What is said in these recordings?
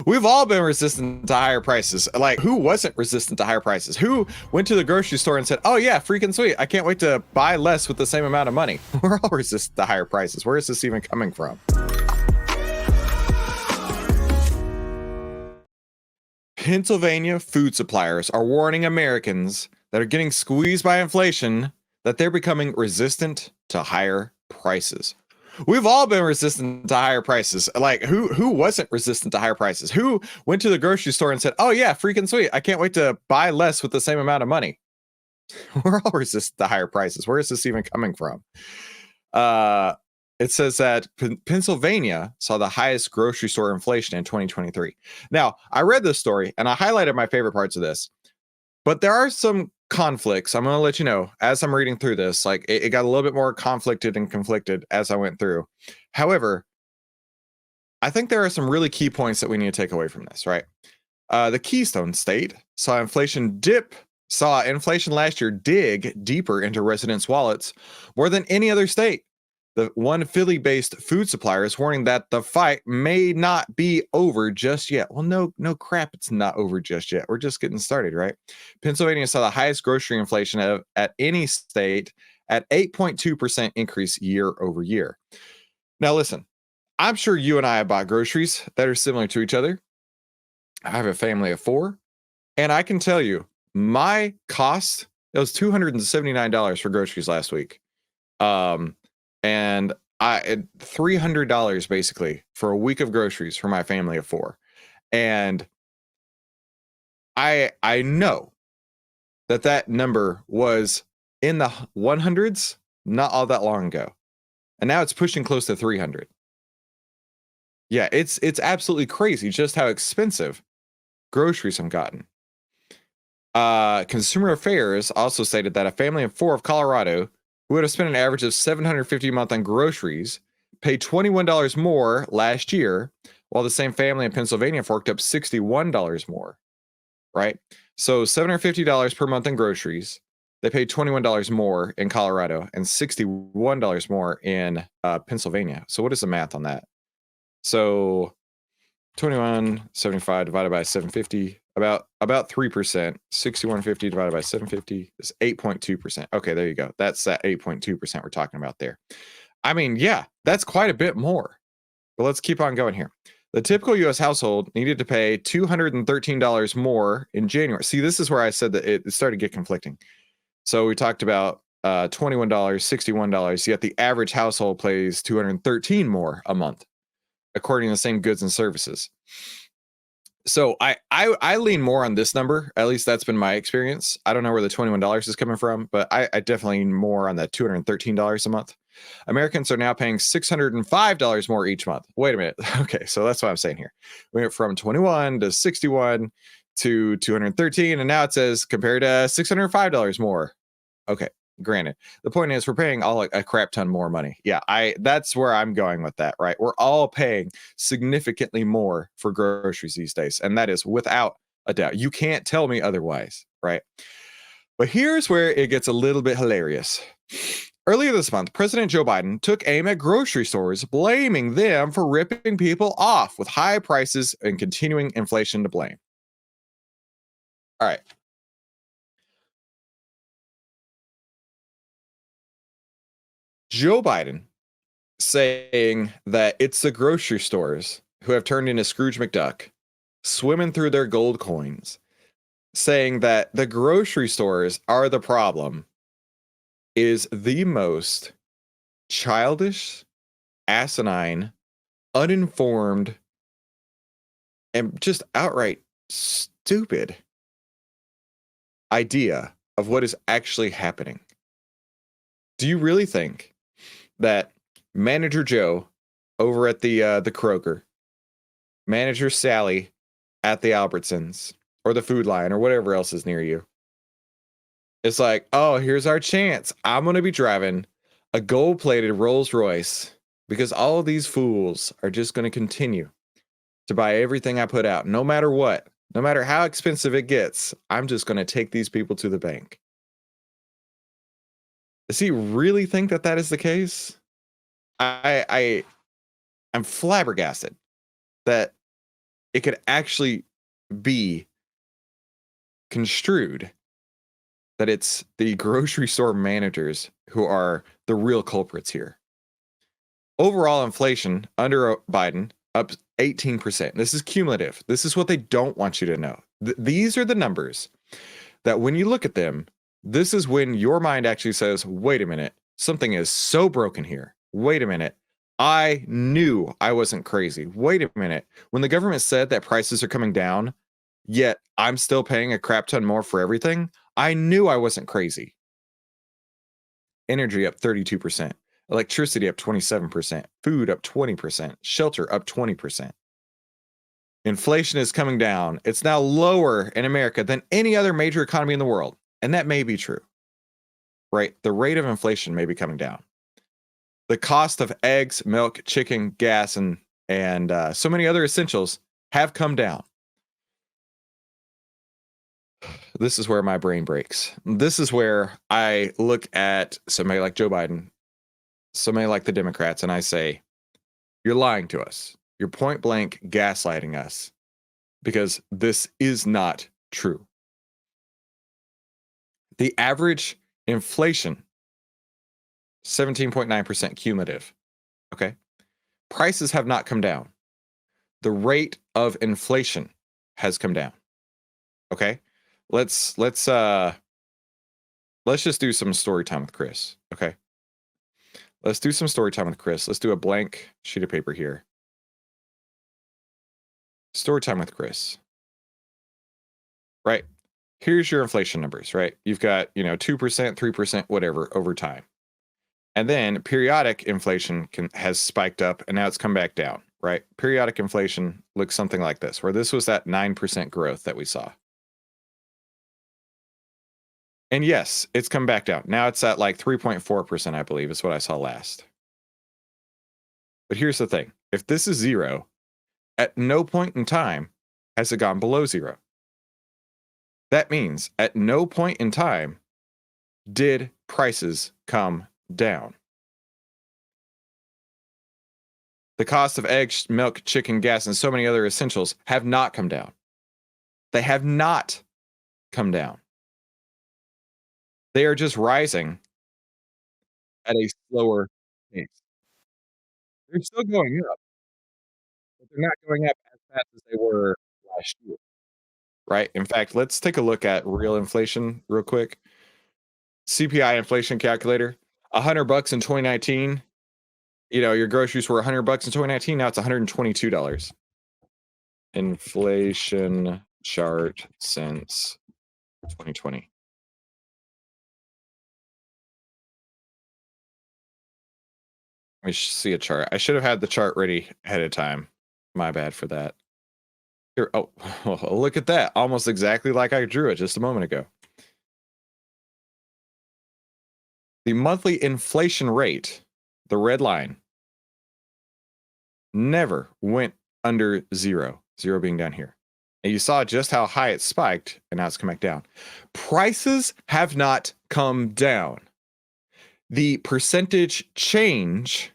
We've all been resistant to higher prices. Like, who wasn't resistant to higher prices? Who went to the grocery store and said, oh yeah, freaking sweet, I can't wait to buy less with the same amount of money? We're all resistant to higher prices. Where is this even coming from? Pennsylvania food suppliers are warning Americans that are getting squeezed by inflation that they're becoming resistant to higher prices. We've all been resistant to higher prices. Like, who wasn't resistant to higher prices? Who went to the grocery store and said, oh yeah, freaking sweet, I can't wait to buy less with the same amount of money? We're all resistant to higher prices. Where is this even coming from? It says that Pennsylvania saw the highest grocery store inflation in 2023. Now, I read this story and I highlighted my favorite parts of this, but there are some conflicts. I'm going to let you know as I'm reading through this. Like, it got a little bit more conflicted as I went through. However, I think there are some really key points that we need to take away from this, right? The Keystone State saw inflation last year dig deeper into residents' wallets more than any other state. The one Philly-based food supplier is warning that the fight may not be over just yet. Well, no crap, it's not over just yet. We're just getting started, right? Pennsylvania saw the highest grocery inflation at any state at 8.2% increase year over year. Now, listen, I'm sure you and I have bought groceries that are similar to each other. I have a family of 4, and I can tell you my cost, it was $279 for groceries last week. And $300 basically for a week of groceries for my family of 4. And I know that number was in the 100s not all that long ago. And now it's pushing close to 300. Yeah, it's absolutely crazy just how expensive groceries have gotten. Consumer Affairs also stated that a family of 4 of Colorado who would have spent an average of $750 a month on groceries paid $21 more last year, while the same family in Pennsylvania forked up $61 more, right? So $750 per month in groceries. They paid $21 more in Colorado and $61 more in Pennsylvania. So what is the math on that? So 2175 divided by 750, about 3%. 6150 divided by 750 is 8.2%. Okay, there you go. That's that 8.2% we're talking about there. I mean, yeah, that's quite a bit more. But let's keep on going here. The typical US household needed to pay $213 more in January. See, this is where I said that it started to get conflicting. So we talked about $21, $61, yet the average household pays $213 more a month, according to the same goods and services. So I lean more on this number. At least that's been my experience. I don't know where the $21 is coming from, but I definitely lean more on the $213 a month. Americans are now paying $605 more each month. Wait a minute. Okay, so that's what I'm saying here. We went from 21 to 61 to 213, and now it says compared to $605 more. Okay, granted, the point is we're paying all a crap ton more money. Yeah, that's where I'm going with that, right? We're all paying significantly more for groceries these days, and that is without a doubt. You can't tell me otherwise, right? But here's where it gets a little bit hilarious. Earlier this month, President Joe Biden took aim at grocery stores, blaming them for ripping people off with high prices and continuing inflation to blame. All right. Joe Biden saying that it's the grocery stores who have turned into Scrooge McDuck, swimming through their gold coins, saying that the grocery stores are the problem, is the most childish, asinine, uninformed, and just outright stupid idea of what is actually happening. Do you really think that Manager Joe over at the Kroger, Manager Sally at the Albertsons or the Food Lion or whatever else is near you, it's like, oh, here's our chance. I'm going to be driving a gold-plated Rolls Royce because all these fools are just going to continue to buy everything I put out, no matter what, no matter how expensive it gets. I'm just going to take these people to the bank. Does he really think that is the case? I'm flabbergasted that it could actually be construed that it's the grocery store managers who are the real culprits here. Overall inflation under Biden up 18%. This is cumulative. This is what they don't want you to know. These are the numbers that when you look at them, this is when your mind actually says, wait a minute, something is so broken here. Wait a minute. I knew I wasn't crazy. Wait a minute. When the government said that prices are coming down, yet I'm still paying a crap ton more for everything, I knew I wasn't crazy. Energy up 32%, electricity up 27%, food up 20%, shelter up 20%. Inflation is coming down. It's now lower in America than any other major economy in the world. And that may be true, right? The rate of inflation may be coming down. The cost of eggs, milk, chicken, gas, and so many other essentials have come down. This is where my brain breaks. This is where I look at somebody like Joe Biden, somebody like the Democrats, and I say, you're lying to us. You're point blank gaslighting us because this is not true. The average inflation, 17.9% cumulative. Okay. Prices have not come down. The rate of inflation has come down. Okay. Let's just do some story time with Chris. Okay. Let's do some story time with Chris. Let's do a blank sheet of paper here. Story time with Chris. Right. Here's your inflation numbers, right? You've got, 2%, 3%, whatever over time. And then periodic inflation has spiked up and now it's come back down, right? Periodic inflation looks something like this, where this was that 9% growth that we saw. And yes, it's come back down. Now it's at like 3.4%, I believe, is what I saw last. But here's the thing. If this is zero, at no point in time has it gone below zero. That means at no point in time did prices come down. The cost of eggs, milk, chicken, gas, and so many other essentials have not come down. They have not come down. They are just rising at a slower pace. They're still going up, but they're not going up as fast as they were last year, right? In fact, let's take a look at real inflation real quick. CPI inflation calculator, $100 in 2019. Your groceries were $100 in 2019. Now it's $122. Inflation chart since 2020. We see a chart. I should have had the chart ready ahead of time. My bad for that. Here, oh, look at that. Almost exactly like I drew it just a moment ago. The monthly inflation rate, the red line, never went under zero being down here. And you saw just how high it spiked, and now it's come back down. Prices have not come down. The percentage change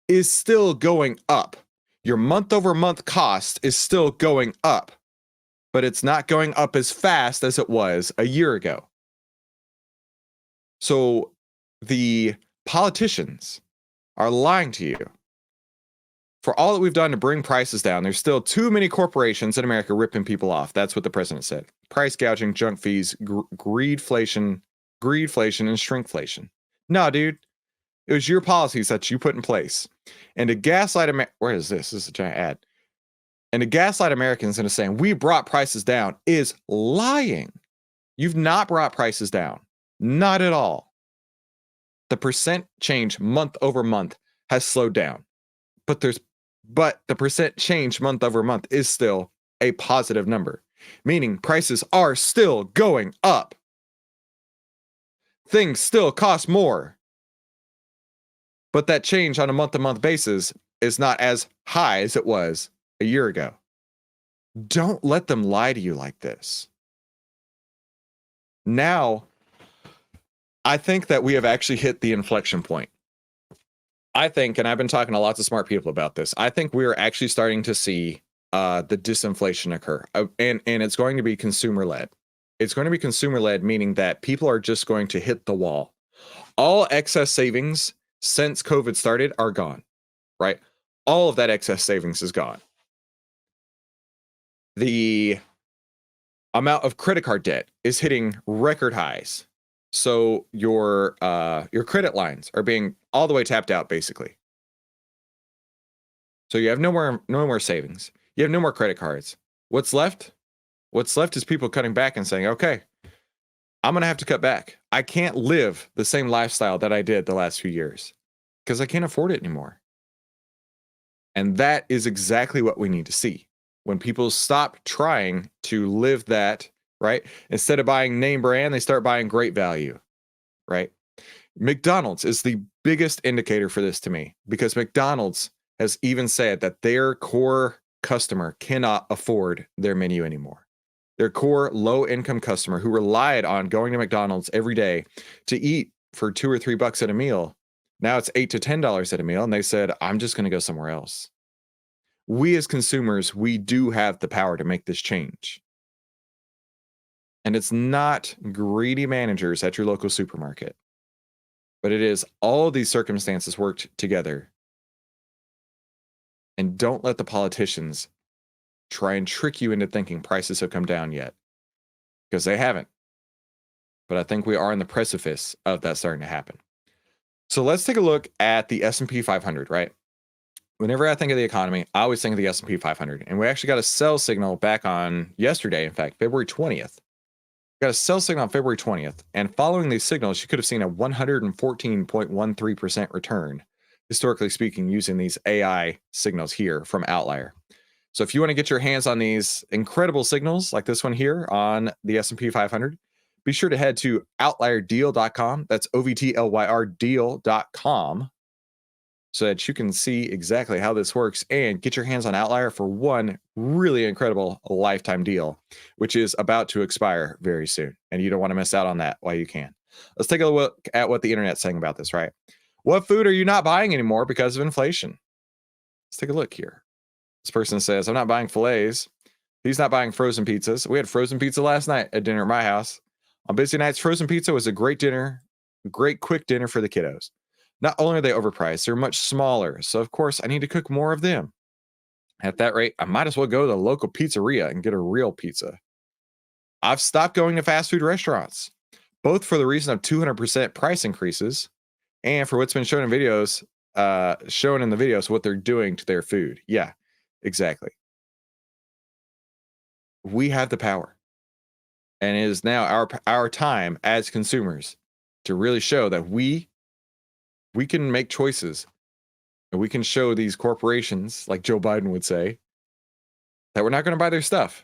is still going up. Your month over month cost is still going up, but it's not going up as fast as it was a year ago. So the politicians are lying to you. For all that we've done to bring prices down, there's still too many corporations in America ripping people off. That's what the president said. Price gouging, junk fees, greedflation, and shrinkflation. No, dude. It was your policies that you put in place. And to gaslight where is this? This is a giant ad. And to gaslight Americans into saying we brought prices down is lying. You've not brought prices down. Not at all. The percent change month over month has slowed down. But the percent change month over month is still a positive number, meaning prices are still going up. Things still cost more. But that change on a month-to-month basis is not as high as it was a year ago. Don't let them lie to you like this. Now, I think that we have actually hit the inflection point. I think, and I've been talking to lots of smart people about this, I think we are actually starting to see the disinflation occur. And it's going to be consumer led. It's going to be consumer led, meaning that people are just going to hit the wall. All excess savings since COVID started are gone, right? All of that excess savings is gone. The amount of credit card debt is hitting record highs. So your credit lines are being all the way tapped out, basically. So you have no more savings. You have no more credit cards. What's left? What's left is people cutting back and saying, okay, I'm going to have to cut back. I can't live the same lifestyle that I did the last few years because I can't afford it anymore. And that is exactly what we need to see. When people stop trying to live that, right? Instead of buying name brand, they start buying great value, right? McDonald's is the biggest indicator for this to me, because McDonald's has even said that their core customer cannot afford their menu anymore. Their core low-income customer who relied on going to McDonald's every day to eat for $2 or $3 at a meal, now it's $8 to $10 at a meal, and they said, I'm just going to go somewhere else. We as consumers, we do have the power to make this change. And it's not greedy managers at your local supermarket, but it is all these circumstances worked together. And don't let the politicians try and trick you into thinking prices have come down yet, because they haven't. But I think we are on the precipice of that starting to happen. So let's take a look at the S&P 500, right? Whenever I think of the economy, I always think of the S&P 500. And we actually got a sell signal back on yesterday, in fact, February 20th. Got a sell signal on February 20th. And following these signals, you could have seen a 114.13% return, historically speaking, using these AI signals here from Outlier. So if you want to get your hands on these incredible signals like this one here on the S&P 500, be sure to head to outlierdeal.com. That's OVTLYR deal.com. so that you can see exactly how this works and get your hands on Outlier for one really incredible lifetime deal, which is about to expire very soon. And you don't want to miss out on that while you can. Let's take a look at what the internet's saying about this, right? What food are you not buying anymore because of inflation? Let's take a look here. This person says, I'm not buying fillets. He's not buying frozen pizzas. We had frozen pizza last night at dinner at my house. On busy nights, frozen pizza was a great dinner, great quick dinner for the kiddos. Not only are they overpriced, they're much smaller. So, of course, I need to cook more of them. At that rate, I might as well go to the local pizzeria and get a real pizza. I've stopped going to fast food restaurants, both for the reason of 200% price increases and for what's been shown in videos, what they're doing to their food. Yeah, exactly. We have the power. And it is now our time as consumers to really show that we can make choices, and we can show these corporations, like Joe Biden would say, that we're not going to buy their stuff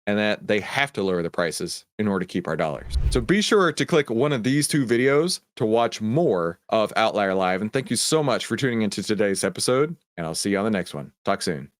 and that they have to lower the prices in order to keep our dollars. So be sure to click one of these two videos to watch more of Outlier Live. And thank you so much for tuning into today's episode, and I'll see you on the next one. Talk soon.